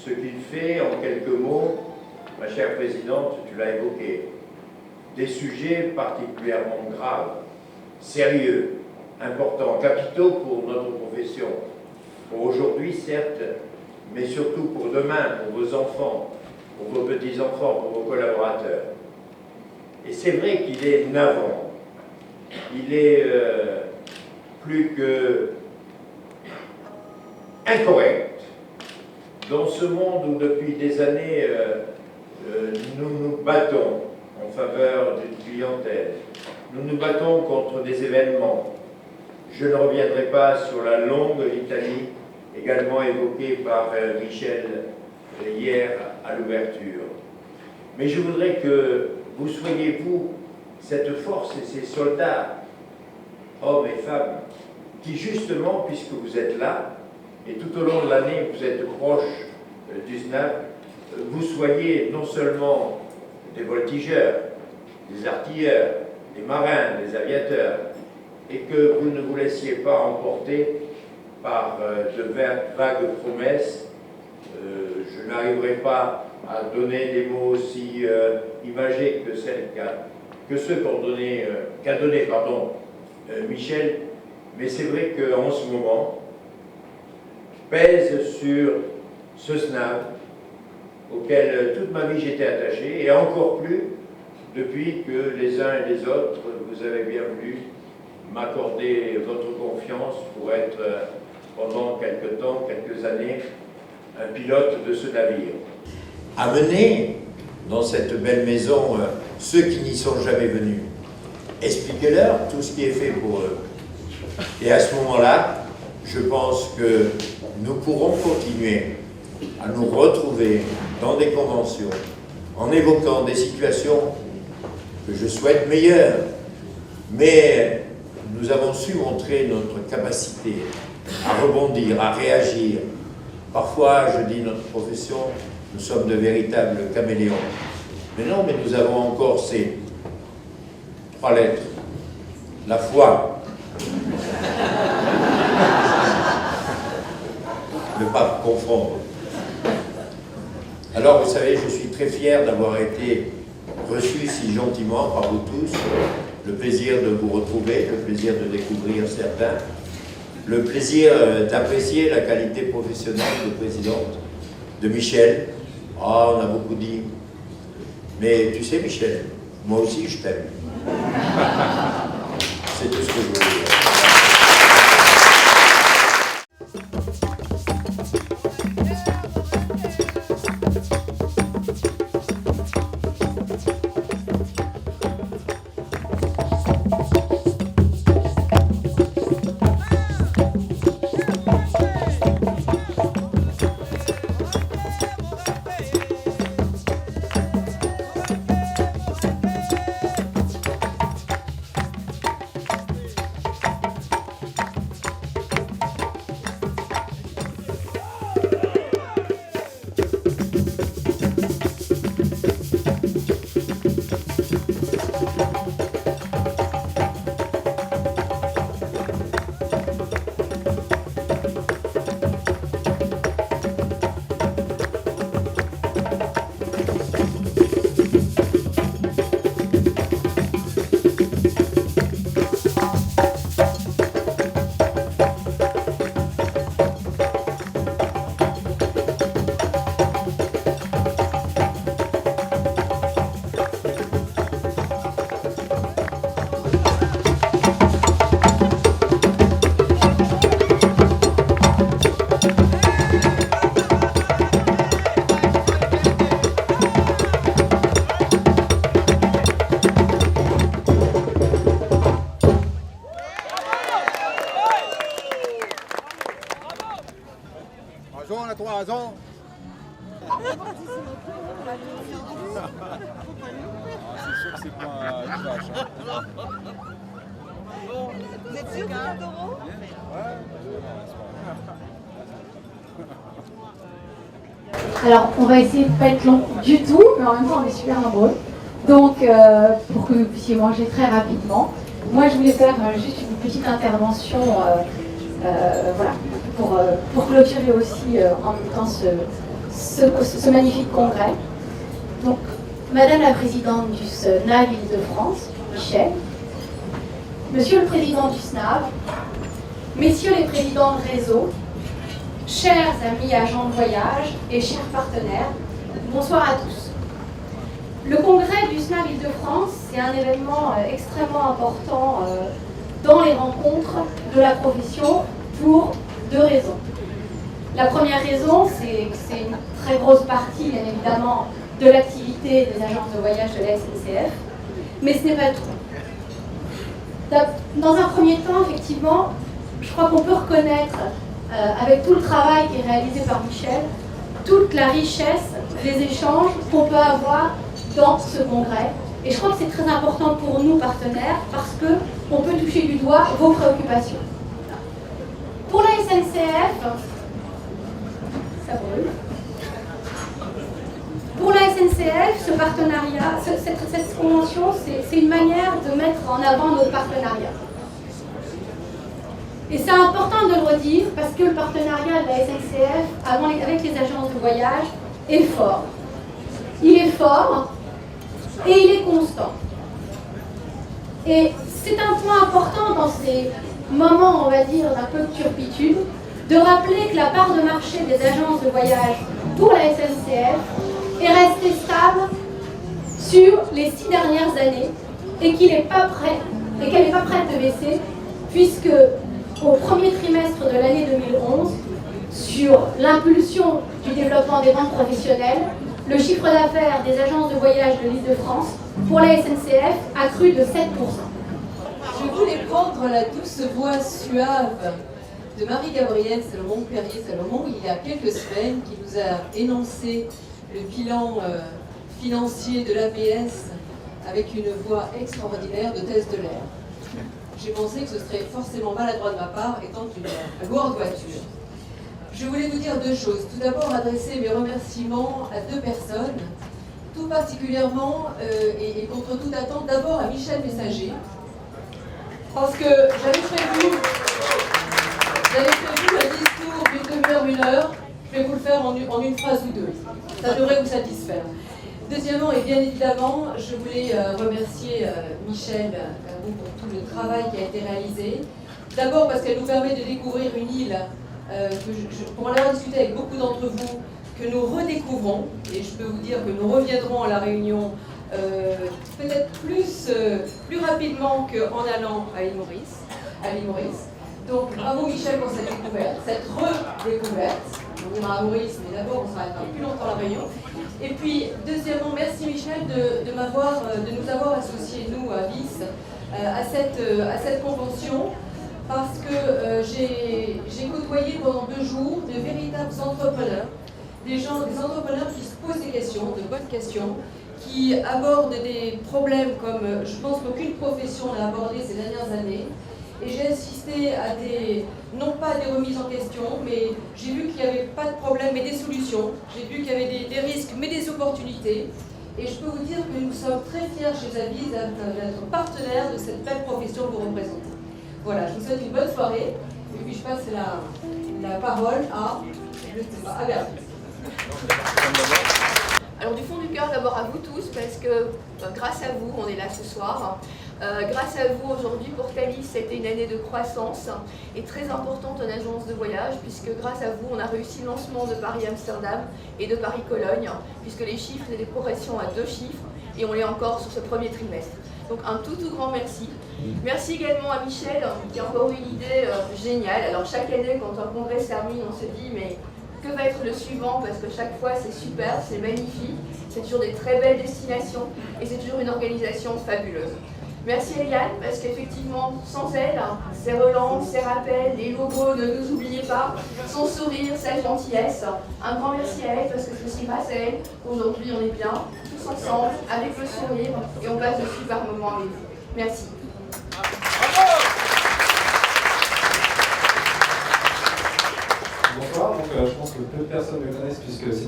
ce qu'il fait en quelques mots, ma chère présidente, tu l'as évoqué, des sujets particulièrement graves, sérieux, importants, capitaux pour notre profession, pour aujourd'hui certes, mais surtout pour demain, pour vos enfants, pour vos petits-enfants, pour vos collaborateurs. Et c'est vrai qu'il est navrant, il est plus que incorrect dans ce monde où depuis des années nous nous battons en faveur d'une clientèle, nous nous battons contre des événements. Je ne reviendrai pas sur la longue litanie également évoquée par Michel hier à l'ouverture. Mais je voudrais que vous soyez, vous, cette force et ces soldats, hommes et femmes, qui justement, puisque vous êtes là, et tout au long de l'année, vous êtes proche du SNAP, vous soyez non seulement des voltigeurs, des artilleurs, des marins, des aviateurs, et que vous ne vous laissiez pas emporter par de vagues promesses. Je n'arriverai pas à donner des mots aussi imagés que ceux qu'a donné Michel, mais c'est vrai qu'en ce moment pèse sur ce SNAP auquel toute ma vie j'étais attaché, et encore plus depuis que les uns et les autres, vous avez bien voulu m'accorder votre confiance pour être pendant quelques temps, quelques années, un pilote de ce navire. Amenez dans cette belle maison ceux qui n'y sont jamais venus. Expliquez-leur tout ce qui est fait pour eux. Et à ce moment-là, je pense que nous pourrons continuer à nous retrouver dans des conventions en évoquant des situations que je souhaite meilleures. Mais nous avons su montrer notre capacité à rebondir, à réagir. Parfois, je dis notre profession, nous sommes de véritables caméléons. Mais non, mais nous avons encore ces 3 lettres. La foi. Ne pas confondre. Alors, vous savez, je suis très fier d'avoir été reçu si gentiment par vous tous. Le plaisir de vous retrouver, le plaisir de découvrir certains, le plaisir d'apprécier la qualité professionnelle de présidente, de Michel. Ah, on a beaucoup dit. Mais tu sais, Michel, moi aussi je t'aime. C'est tout ce que je voulais dire. On a 3 ans. C'est sûr que c'est pas une vache. Hein. Vous êtes sûr que c'est d'euros? Alors, on va essayer de ne pas être long du tout, mais en même temps, on est super nombreux. Donc, pour que vous puissiez manger très rapidement. Moi, je voulais faire juste une petite intervention, voilà, pour clôturer aussi en même temps ce magnifique congrès. Donc, Madame la Présidente du SNAV Île-de-France, Michel, Monsieur le Président du SNAV, Messieurs les Présidents de réseau, chers amis agents de voyage et chers partenaires, bonsoir à tous. Le congrès du SNAV Île-de-France, c'est un événement extrêmement important dans les rencontres de la profession pour deux raisons. La première raison, c'est que c'est une très grosse partie, bien évidemment, de l'activité des agences de voyage de la SNCF, mais ce n'est pas tout. Dans un premier temps, effectivement, je crois qu'on peut reconnaître, avec tout le travail qui est réalisé par Michel, toute la richesse des échanges qu'on peut avoir dans ce congrès. Et je crois que c'est très important pour nous, partenaires, parce qu'on peut toucher du doigt vos préoccupations. Pour la SNCF, ça brûle. Pour la SNCF, ce partenariat, cette convention, c'est une manière de mettre en avant notre partenariat. Et c'est important de le redire parce que le partenariat de la SNCF avec les agences de voyage est fort. Il est fort et il est constant. Et c'est un point important dans ces moments, on va dire, d'un peu de turpitude, de rappeler que la part de marché des agences de voyage pour la SNCF est restée stable sur les 6 dernières années et qu'elle n'est pas prête de baisser, puisque au premier trimestre de l'année 2011, sur l'impulsion du développement des ventes professionnelles, le chiffre d'affaires des agences de voyage de l'Île-de-France pour la SNCF a cru de 7%. Je voulais prendre la douce voix suave de Marie-Gabrielle Salomon il y a quelques semaines, qui nous a énoncé le bilan financier de l'ABS avec une voix extraordinaire de thèse de l'air. J'ai pensé que ce serait forcément maladroit de ma part, étant une lourde voiture. Je voulais vous dire deux choses. Tout d'abord, adresser mes remerciements à deux personnes, tout particulièrement et contre toute attente, d'abord à Michel Messager, parce que j'avais prévu un discours d'une demi-heure, 1 heure. Je vais vous le faire en une phrase ou deux. Ça devrait vous satisfaire. Deuxièmement, et bien évidemment, je voulais remercier Michel pour tout le travail qui a été réalisé. D'abord parce qu'elle nous permet de découvrir une île pour en avoir discuté avec beaucoup d'entre vous, que nous redécouvrons. Et je peux vous dire que nous reviendrons à La Réunion peut-être plus rapidement qu'en allant à l'île Maurice. Donc bravo Michel pour cette découverte, cette redécouverte. On ira à Maurice, mais d'abord on sera plus longtemps à La Réunion. Et puis, deuxièmement, merci Michel de nous avoir associés, nous, à VIS, à cette convention, parce que j'ai côtoyé pendant 2 jours de véritables entrepreneurs, des entrepreneurs qui se posent des questions, de bonnes questions, qui abordent des problèmes comme je pense qu'aucune profession n'a abordé ces dernières années. Et j'ai assisté à non pas des remises en question, mais j'ai vu qu'il n'y avait pas de problème, mais des solutions. J'ai vu qu'il y avait des risques, mais des opportunités. Et je peux vous dire que nous sommes très fiers chez Avis d'être partenaires de cette belle profession que vous représentez. Voilà, je vous souhaite une bonne soirée. Et puis je passe la parole à Béatrice. Alors du fond du cœur, d'abord à vous tous, parce que grâce à vous, on est là ce soir. Grâce à vous, aujourd'hui, pour Thalys, c'était une année de croissance et très importante en agence de voyage, puisque grâce à vous, on a réussi le lancement de Paris-Amsterdam et de Paris-Cologne, puisque les chiffres, c'est des progressions à 2 chiffres, et on l'est encore sur ce premier trimestre. Donc un tout grand merci. Merci également à Michel, qui a encore eu une idée géniale. Alors chaque année, quand un congrès se termine, on se dit, mais que va être le suivant, parce que chaque fois c'est super, c'est magnifique, c'est toujours des très belles destinations et c'est toujours une organisation fabuleuse. Merci Eliane, parce qu'effectivement, sans elle, ses relances, ses rappels, les logos, ne nous oubliez pas, son sourire, sa gentillesse, un grand merci à elle, parce que c'est aussi grâce à elle qu'aujourd'hui on est bien, tous ensemble, avec le sourire, et on passe de super moments avec vous. Merci. Bonsoir, donc je pense que peu de personnes me connaissent puisque c'est